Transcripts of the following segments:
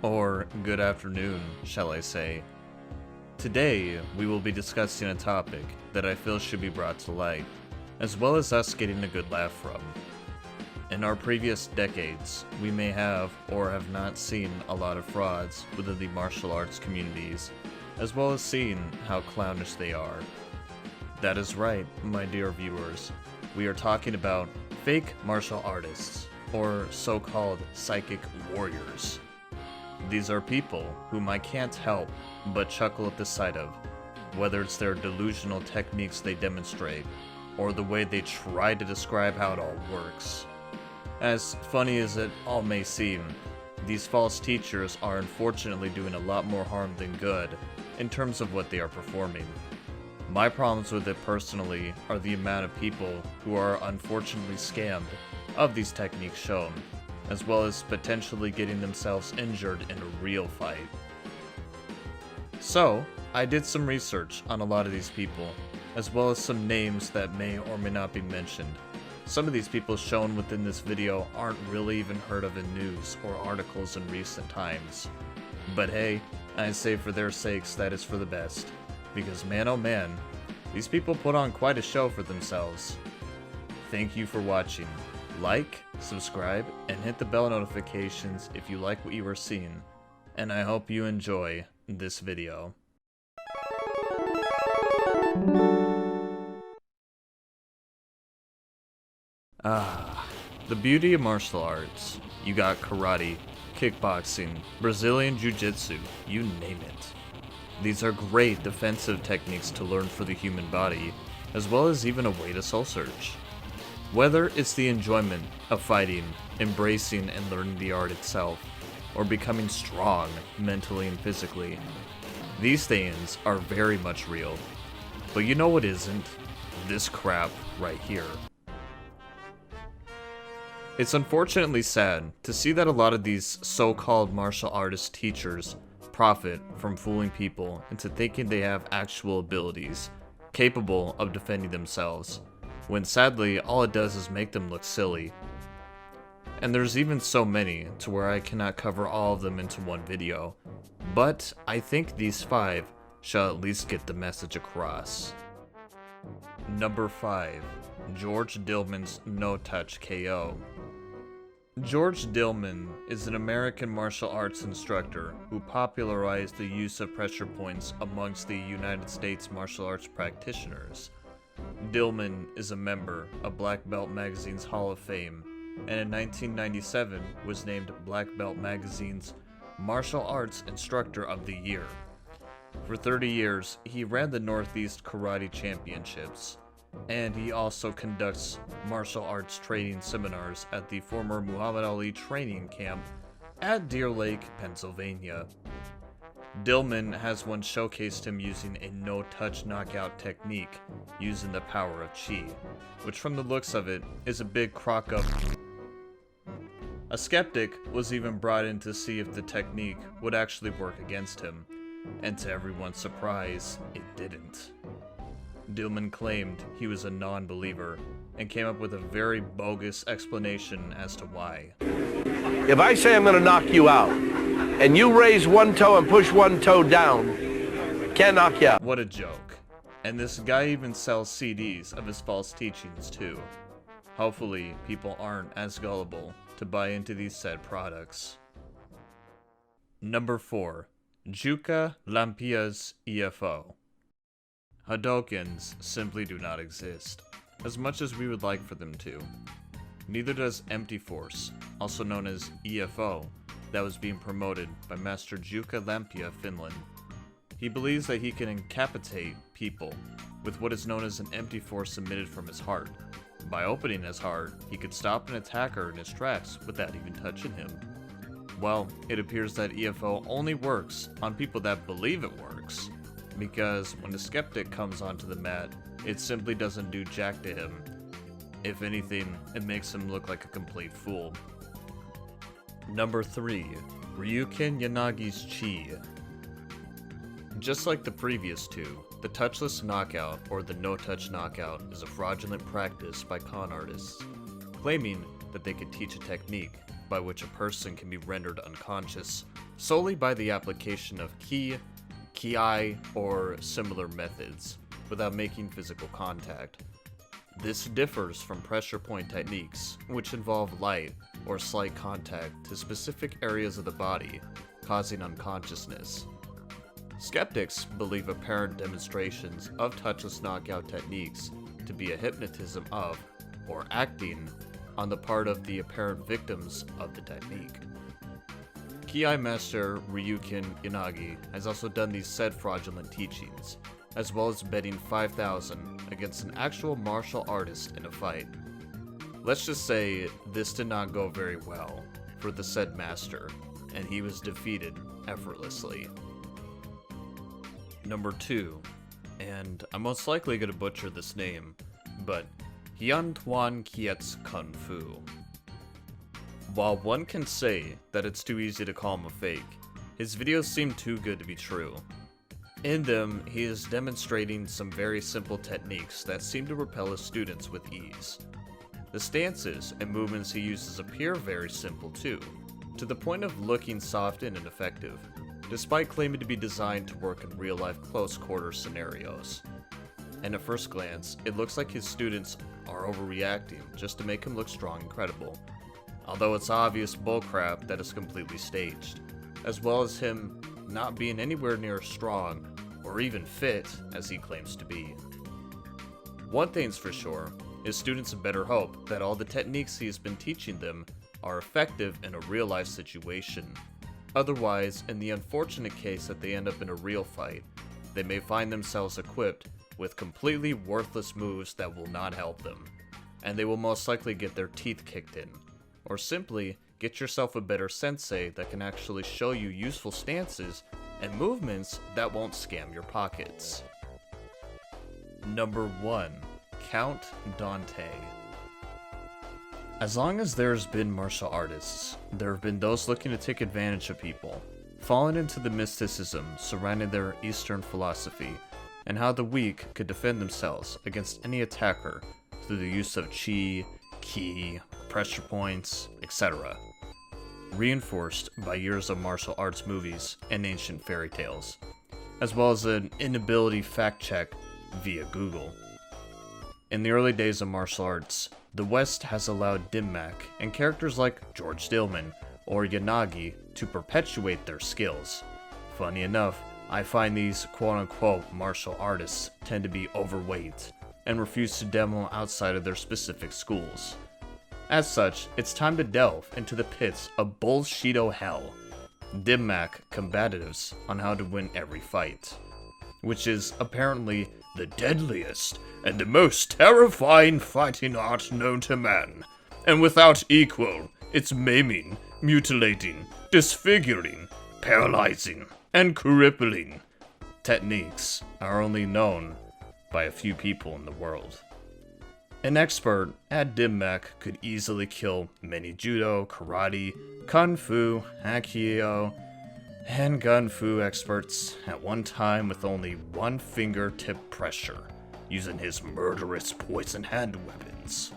Or good afternoon, shall I say. Today, we will be discussing a topic that I feel should be brought to light, as well as us getting a good laugh from. In our previous decades, we may have or have not seen a lot of frauds within the martial arts communities, as well as seeing how clownish they are. That is right, my dear viewers. We are talking about fake martial artists, or so-called psychic warriors. These are people whom I can't help but chuckle at the sight of, whether it's their delusional techniques they demonstrate, or the way they try to describe how it all works. As funny as it all may seem, these false teachers are unfortunately doing a lot more harm than good in terms of what they are performing. My problems with it personally are the amount of people who are unfortunately scammed of these techniques shown, as well as potentially getting themselves injured in a real fight. So, I did some research on a lot of these people, as well as some names that may or may not be mentioned. Some of these people shown within this video aren't really even heard of in news or articles in recent times. But hey, I say for their sakes that is for the best, because man oh man, these people put on quite a show for themselves. Thank you for watching. Like, subscribe, and hit the bell notifications if you like what you are seeing, and I hope you enjoy this video. The beauty of martial arts. You got karate, kickboxing, Brazilian jiu-jitsu, you name it. These are great defensive techniques to learn for the human body, as well as even a way to soul search. Whether it's the enjoyment of fighting, embracing and learning the art itself, or becoming strong mentally and physically, these things are very much real. But you know what isn't? This crap right here. It's unfortunately sad to see that a lot of these so-called martial artist teachers profit from fooling people into thinking they have actual abilities capable of defending themselves, when sadly all it does is make them look silly. And there's even so many to where I cannot cover all of them into one video, but I think these 5 shall at least get the message across. Number 5. George Dillman's No-Touch KO. George Dillman is an American martial arts instructor who popularized the use of pressure points amongst the United States martial arts practitioners. Dillman is a member of Black Belt Magazine's Hall of Fame, and in 1997 was named Black Belt Magazine's Martial Arts Instructor of the Year. For 30 years, he ran the Northeast Karate Championships, and he also conducts martial arts training seminars at the former Muhammad Ali training camp at Deer Lake, Pennsylvania. Dillman has once showcased him using a no-touch knockout technique using the power of chi, which from the looks of it is a big crock of... A skeptic was even brought in to see if the technique would actually work against him, and to everyone's surprise, it didn't. Dillman claimed he was a non-believer and came up with a very bogus explanation as to why. If I say I'm going to knock you out, and you raise one toe and push one toe down, can't knock you out. What a joke. And this guy even sells CDs of his false teachings too. Hopefully, people aren't as gullible to buy into these said products. Number 4. Juca Lampia's EFO. Hadokens simply do not exist, as much as we would like for them to. Neither does Empty Force, also known as EFO, that was being promoted by Master Juca Lampia Finland. He believes that he can incapacitate people with what is known as an empty force emitted from his heart. By opening his heart, he could stop an attacker in his tracks without even touching him. Well, it appears that EFO only works on people that believe it works, because when a skeptic comes onto the mat, it simply doesn't do jack to him. If anything, it makes him look like a complete fool. Number 3. Ryuken Yanagi's Chi. Just like the previous 2, the touchless knockout or the no-touch knockout is a fraudulent practice by con artists, claiming that they could teach a technique by which a person can be rendered unconscious solely by the application of ki, or similar methods, without making physical contact. This differs from pressure point techniques, which involve light or slight contact to specific areas of the body, causing unconsciousness. Skeptics believe apparent demonstrations of touchless knockout techniques to be a hypnotism of, or acting, on the part of the apparent victims of the technique. Ki master Ryukin Yanagi has also done these said fraudulent teachings, as well as betting 5,000 against an actual martial artist in a fight. Let's just say this did not go very well for the said master, and he was defeated effortlessly. Number 2, and I'm most likely going to butcher this name, but Hyun Tuan Kiet's Kung Fu. While one can say that it's too easy to call him a fake, his videos seem too good to be true. In them, he is demonstrating some very simple techniques that seem to repel his students with ease. The stances and movements he uses appear very simple too, to the point of looking soft and ineffective, despite claiming to be designed to work in real-life close-quarter scenarios. And at first glance, it looks like his students are overreacting just to make him look strong and credible, although it's obvious bullcrap that is completely staged, as well as him not being anywhere near as strong or even fit as he claims to be. One thing's for sure, his students had better hope that all the techniques he has been teaching them are effective in a real-life situation. Otherwise, in the unfortunate case that they end up in a real fight, they may find themselves equipped with completely worthless moves that will not help them, and they will most likely get their teeth kicked in, or simply get yourself a better sensei that can actually show you useful stances and movements that won't scam your pockets. Number 1. Count Dante. As long as there's been martial artists, there have been those looking to take advantage of people, falling into the mysticism surrounding their Eastern philosophy, and how the weak could defend themselves against any attacker through the use of chi, ki, pressure points, etc., reinforced by years of martial arts movies and ancient fairy tales, as well as an inability fact-check via Google. In the early days of martial arts, the West has allowed Dimmak and characters like George Stillman or Yanagi to perpetuate their skills. Funny enough, I find these quote-unquote martial artists tend to be overweight and refuse to demo outside of their specific schools. As such, it's time to delve into the pits of Bullshido hell, Dimmak combatives on how to win every fight, which is apparently the deadliest and the most terrifying fighting art known to man, and without equal, its maiming, mutilating, disfiguring, paralyzing, and crippling techniques are only known by a few people in the world. An expert at Dimmak could easily kill many judo, karate, kung fu, aikido, and gun fu experts at one time with only one fingertip pressure, using his murderous poison hand weapons.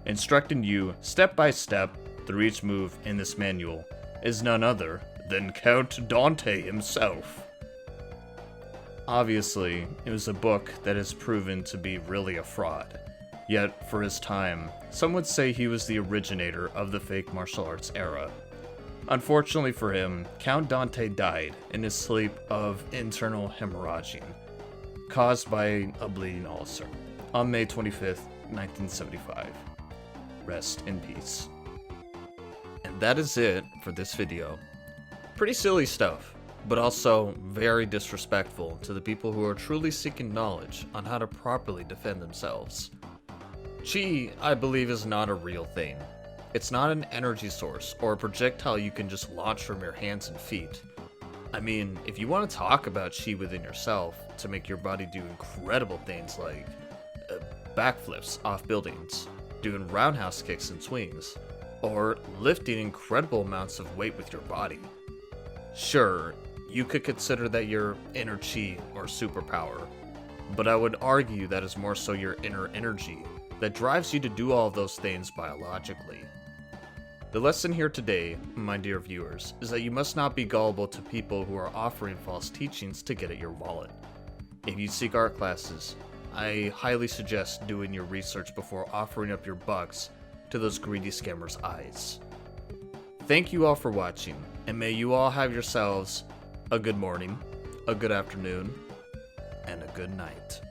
Instructing you step by step through each move in this manual is none other than Count Dante himself. Obviously, it was a book that has proven to be really a fraud. Yet, for his time, some would say he was the originator of the fake martial arts era. Unfortunately for him, Count Dante died in his sleep of internal hemorrhaging, caused by a bleeding ulcer, on May 25th, 1975. Rest in peace. And that is it for this video. Pretty silly stuff, but also very disrespectful to the people who are truly seeking knowledge on how to properly defend themselves. Chi, I believe, is not a real thing. It's not an energy source or a projectile you can just launch from your hands and feet. I mean, if you want to talk about chi within yourself to make your body do incredible things like backflips off buildings, doing roundhouse kicks and swings, or lifting incredible amounts of weight with your body, sure, you could consider that your inner chi or superpower, but I would argue that is more so your inner energy that drives you to do all of those things biologically. The lesson here today, my dear viewers, is that you must not be gullible to people who are offering false teachings to get at your wallet. If you seek art classes, I highly suggest doing your research before offering up your bucks to those greedy scammers' eyes. Thank you all for watching, and may you all have yourselves a good morning, a good afternoon, and a good night.